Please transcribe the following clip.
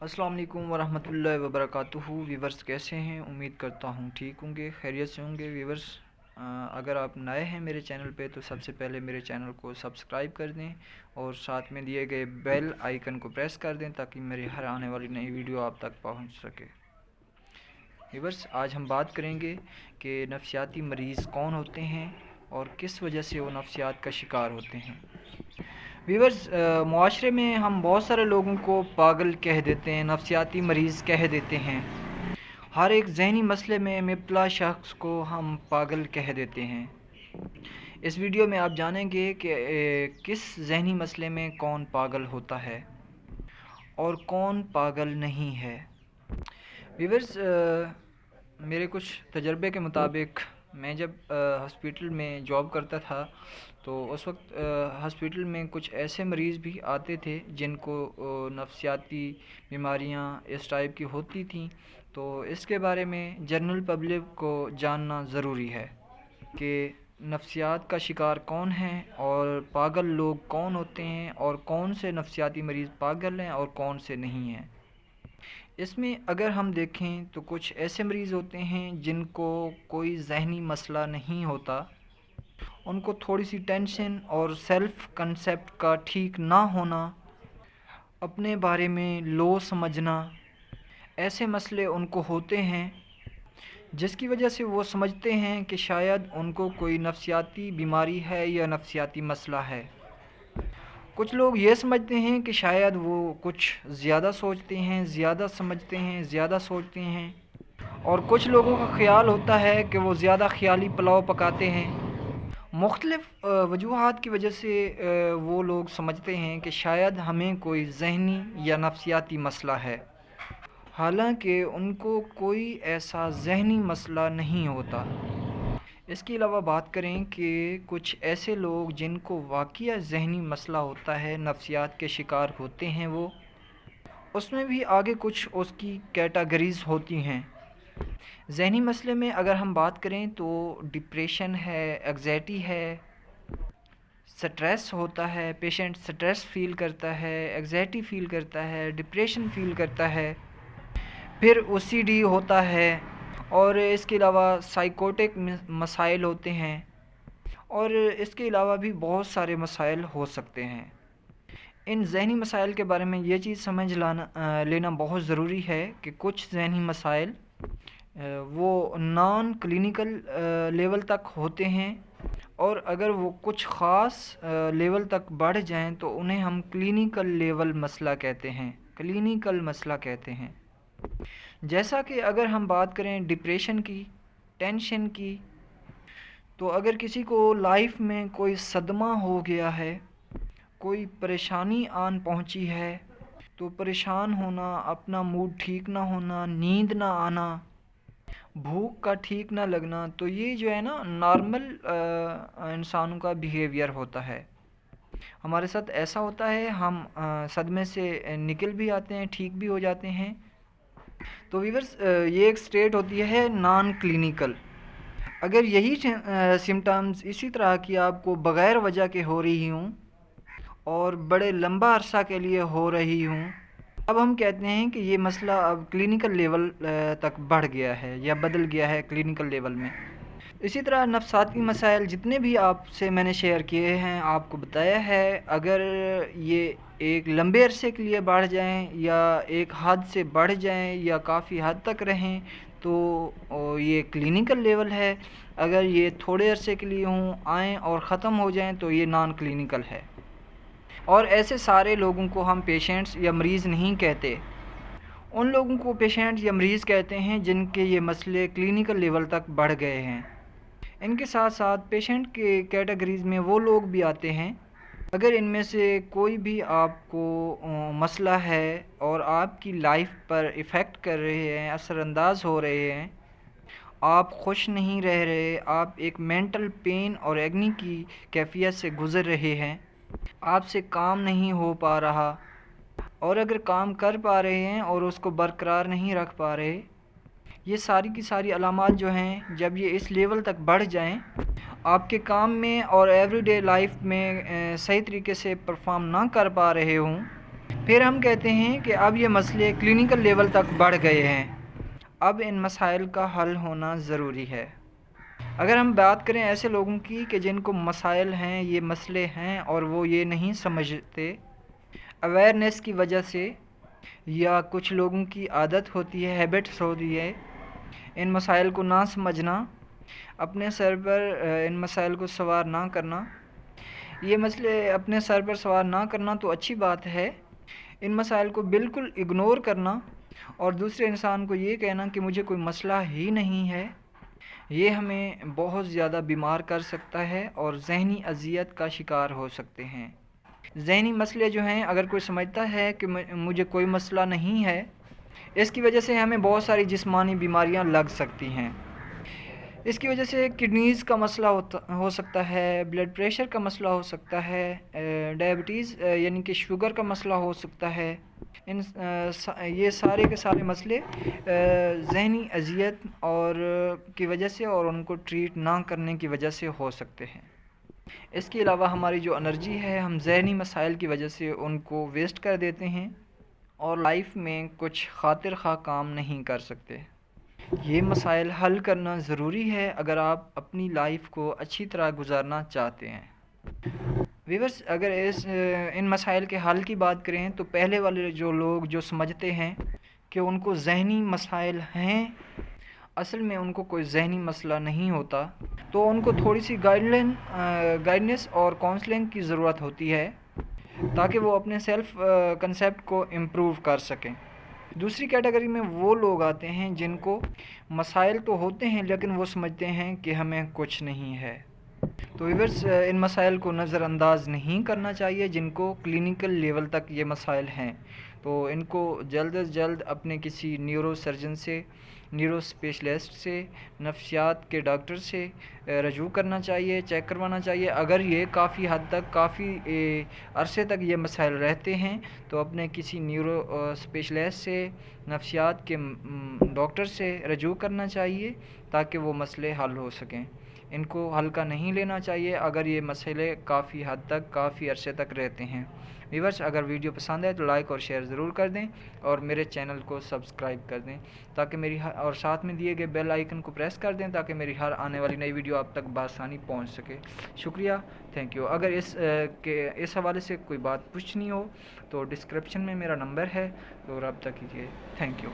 अस्सलाम वालेकुम वरहमतुल्लाहि वबरकातुहू। व्यूवर्स कैसे हैं? उम्मीद करता हूँ ठीक होंगे, खैरियत से होंगे। व्यूवर्स, अगर आप नए हैं मेरे चैनल पे तो सबसे पहले मेरे चैनल को सब्सक्राइब कर दें और साथ में दिए गए बेल आइकन को प्रेस कर दें ताकि मेरी हर आने वाली नई वीडियो आप तक पहुँच सके। व्यूवर्स, आज हम बात करेंगे कि नफसियाती मरीज़ कौन होते हैं और किस वजह से वो नफसियात का शिकार होते हैं। व्यूवर्स, मुआशरे में हम बहुत सारे लोगों को पागल कह देते हैं, नफसियाती मरीज़ कह देते हैं। हर एक जहनी मसले में मुब्तला शख्स को हम पागल कह देते हैं। इस वीडियो में आप जानेंगे कि किस जहनी मसले में कौन पागल होता है और कौन पागल नहीं है। व्यूवर्स, मेरे कुछ तजर्बे के मुताबिक मैं जब हॉस्पिटल में जॉब करता था तो उस वक्त हॉस्पिटल में कुछ ऐसे मरीज़ भी आते थे जिनको नफसियाती बीमारियां इस टाइप की होती थीं। तो इसके बारे में जनरल पब्लिक को जानना ज़रूरी है कि नफसियात का शिकार कौन है और पागल लोग कौन होते हैं और कौन से नफसियाती मरीज़ पागल हैं और कौन से नहीं हैं। इसमें अगर हम देखें तो कुछ ऐसे मरीज़ होते हैं जिनको कोई ज़हनी मसला नहीं होता, उनको थोड़ी सी टेंशन और सेल्फ़ कंसेप्ट का ठीक ना होना, अपने बारे में लो समझना, ऐसे मसले उनको होते हैं जिसकी वजह से वो समझते हैं कि शायद उनको कोई नफसियाती बीमारी है या नफसियाती मसला है। कुछ लोग ये समझते हैं कि शायद वो कुछ ज़्यादा सोचते हैं, ज़्यादा समझते हैं, ज़्यादा सोचते हैं, और कुछ लोगों का ख़्याल होता है कि वो ज़्यादा ख़याली पुलाव पकाते हैं। मुख्तलिफ़ वजूहात की वजह से वो लोग समझते हैं कि शायद हमें कोई ज़हनी या नफसियाती मसला है, हालांकि उनको कोई ऐसा ज़हनी मसला नहीं होता। इसके अलावा बात करें कि कुछ ऐसे लोग जिनको वाक़ई ज़हनी मसला होता है, नफसियात के शिकार होते हैं, वो उसमें भी आगे कुछ उसकी कैटेगरीज़ होती हैं। ज़हनी मसले में अगर हम बात करें तो डिप्रेशन है, एग्ज़ाइटी है, स्ट्रेस होता है, पेशेंट स्ट्रेस फ़ील करता है, एग्ज़ाइटी फ़ील करता है, डिप्रेशन फ़ील करता है, फिर ओसीडी होता है, और इसके अलावा साइकोटिक मसाइल होते हैं, और इसके अलावा भी बहुत सारे मसाइल हो सकते हैं। इन ज़हनी मसाइल के बारे में ये चीज़ समझ लेना बहुत ज़रूरी है कि कुछ ज़हनी मसाइल वो नॉन क्लिनिकल लेवल तक होते हैं, और अगर वो कुछ ख़ास लेवल तक बढ़ जाएं तो उन्हें हम क्लिनिकल लेवल मसला कहते हैं, क्लिनिकल मसला कहते हैं। जैसा कि अगर हम बात करें डिप्रेशन की, टेंशन की, तो अगर किसी को लाइफ में कोई सदमा हो गया है, कोई परेशानी आन पहुंची है, तो परेशान होना, अपना मूड ठीक ना होना, नींद ना आना, भूख का ठीक ना लगना, तो ये जो है ना नॉर्मल इंसानों का बिहेवियर होता है। हमारे साथ ऐसा होता है, हम सदमे से निकल भी आते हैं, ठीक भी हो जाते हैं। तो वीवर्स, ये एक स्टेट होती है नॉन क्लिनिकल। अगर यही सिम्टम्स इसी तरह की आपको बग़ैर वजह के हो रही हूँ और बड़े लंबा अरसा के लिए हो रही हूँ, अब हम कहते हैं कि ये मसला अब क्लिनिकल लेवल तक बढ़ गया है या बदल गया है क्लिनिकल लेवल में। इसी तरह नफसाती मसाइल जितने भी आपसे मैंने शेयर किए हैं, आपको बताया है, अगर ये एक लंबे अरसे के लिए बढ़ जाएं या एक हद से बढ़ जाएं या काफ़ी हद तक रहें तो ये क्लिनिकल लेवल है। अगर ये थोड़े अरसे के लिए हों, आएँ और ख़त्म हो जाएं तो ये नॉन क्लिनिकल है। और ऐसे सारे लोगों को हम पेशेंट्स या मरीज़ नहीं कहते, उन लोगों को पेशेंट्स या मरीज़ कहते हैं जिनके ये मसले क्लिनिकल लेवल तक बढ़ गए हैं। इनके साथ साथ पेशेंट के कैटेगरीज़ में वो लोग भी आते हैं, अगर इनमें से कोई भी आपको मसला है और आपकी लाइफ पर इफ़ेक्ट कर रहे हैं, असरअंदाज हो रहे हैं, आप खुश नहीं रह रहे, आप एक मेंटल पेन और एग्नी की कैफियत से गुज़र रहे हैं, आपसे काम नहीं हो पा रहा, और अगर काम कर पा रहे हैं और उसको बरकरार नहीं रख पा रहे, ये सारी की सारी अलामात जो हैं, जब ये इस लेवल तक बढ़ जाएं, आपके काम में और एवरीडे लाइफ में सही तरीके से परफॉर्म ना कर पा रहे हों, پھر ہم کہتے ہیں کہ اب یہ مسئلے کلینکل لیول تک بڑھ گئے ہیں، اب ان مسائل کا حل ہونا ضروری ہے۔ اگر ہم بات کریں ایسے لوگوں کی کہ جن کو مسائل ہیں، یہ مسئلے ہیں اور وہ یہ نہیں سمجھتے، اویئرنیس کی وجہ سے یا کچھ لوگوں کی عادت ہوتی ہے، ہیبٹس ہوتی ہے ان مسائل کو نہ سمجھنا، اپنے سر پر ان مسائل کو سوار نہ کرنا، یہ مسئلے اپنے سر پر سوار نہ کرنا تو اچھی بات ہے، ان مسائل کو بالکل اگنور کرنا اور دوسرے انسان کو یہ کہنا کہ مجھے کوئی مسئلہ ہی نہیں ہے، یہ ہمیں بہت زیادہ بیمار کر سکتا ہے اور ذہنی اذیت کا شکار ہو سکتے ہیں۔ ذہنی مسئلے جو ہیں، اگر کوئی سمجھتا ہے کہ مجھے کوئی مسئلہ نہیں ہے، اس کی وجہ سے ہمیں بہت ساری جسمانی بیماریاں لگ سکتی ہیں۔ اس کی وجہ سے کڈنیز کا مسئلہ ہو سکتا ہے، بلڈ پریشر کا مسئلہ ہو سکتا ہے، ڈائبٹیز یعنی کہ شوگر کا مسئلہ ہو سکتا ہے۔ یہ سارے کے سارے مسئلے ذہنی اذیت اور کی وجہ سے اور ان کو ٹریٹ نہ کرنے کی وجہ سے ہو سکتے ہیں۔ اس کے علاوہ ہماری جو انرجی ہے، ہم ذہنی مسائل کی وجہ سے ان کو ویسٹ کر دیتے ہیں اور لائف میں کچھ خاطر خواہ کام نہیں کر سکتے۔ یہ مسائل حل کرنا ضروری ہے اگر آپ اپنی لائف کو اچھی طرح گزارنا چاہتے ہیں۔ ویورز، اگر ان مسائل کے حل کی بات کریں تو پہلے والے جو لوگ جو سمجھتے ہیں کہ ان کو ذہنی مسائل ہیں، اصل میں ان کو کوئی ذہنی مسئلہ نہیں ہوتا، تو ان کو تھوڑی سی گائیڈنس اور کاؤنسلنگ کی ضرورت ہوتی ہے تاکہ وہ اپنے سیلف کنسیپٹ کو امپروو کر سکیں۔ دوسری کیٹیگری میں وہ لوگ آتے ہیں جن کو مسائل تو ہوتے ہیں لیکن وہ سمجھتے ہیں کہ ہمیں کچھ نہیں ہے۔ تو ویورز، ان مسائل کو نظر انداز نہیں کرنا چاہیے جن کو کلینکل لیول تک یہ مسائل ہیں، تو ان کو جلد از جلد اپنے کسی نیورو سرجن سے، نیورو اسپیشلسٹ سے، نفسیات کے ڈاکٹر سے رجوع کرنا چاہیے، چیک کروانا چاہیے۔ اگر یہ کافی حد تک، کافی عرصے تک یہ مسائل رہتے ہیں تو اپنے کسی نیورو اسپیشلسٹ سے، نفسیات کے ڈاکٹر سے رجوع کرنا چاہیے تاکہ وہ مسئلے حل ہو سکیں۔ ان کو ہلکا نہیں لینا چاہیے اگر یہ مسئلے کافی حد تک، کافی عرصے تک رہتے ہیں۔ ویورز، اگر ویڈیو پسند ہے تو لائک اور شیئر ضرور کر دیں اور میرے چینل کو سبسکرائب کر دیں تاکہ اور ساتھ میں دیے گئے بیل آئیکن کو پریس کر دیں تاکہ میری ہر آنے والی نئی ویڈیو آپ تک بآسانی پہنچ سکے۔ شکریہ، تھینک یو۔ اگر اس حوالے سے کوئی بات پوچھنی ہو تو ڈسکرپشن میں میرا نمبر ہے، تو رابطہ کیجیے۔ Thank you.